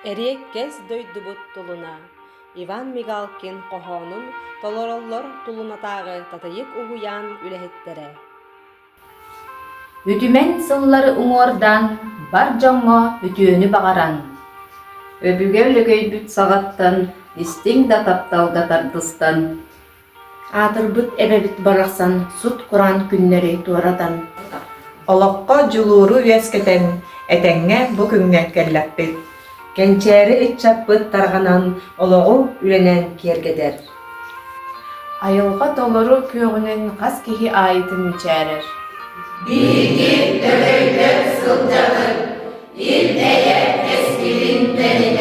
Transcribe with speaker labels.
Speaker 1: Эриеккес дойдубут тулуна. Иван Мигалкин кохонун толороллор тулунатагы татайык угуян үлэһиттерэ.
Speaker 2: Үтүмен сыллары уңордан бар жоңго үтүөнү багаран.
Speaker 3: Өбүгө өлөгөйбүт сагаттан, истиң да тапталга тардыстан.
Speaker 2: Атырбыт эбебит барахсан сут куран күннери туаратан.
Speaker 4: Олоққа жулууру үескетен этеңге бу күнгө келлеппит. Кенчээри итчаппыт тарганан олоғу үленен киергедер.
Speaker 2: Айылга толору көөгүнүн кас кихи айытын чээрер.
Speaker 5: Bilgi döveyler sılcanır, il eğer eskilin beni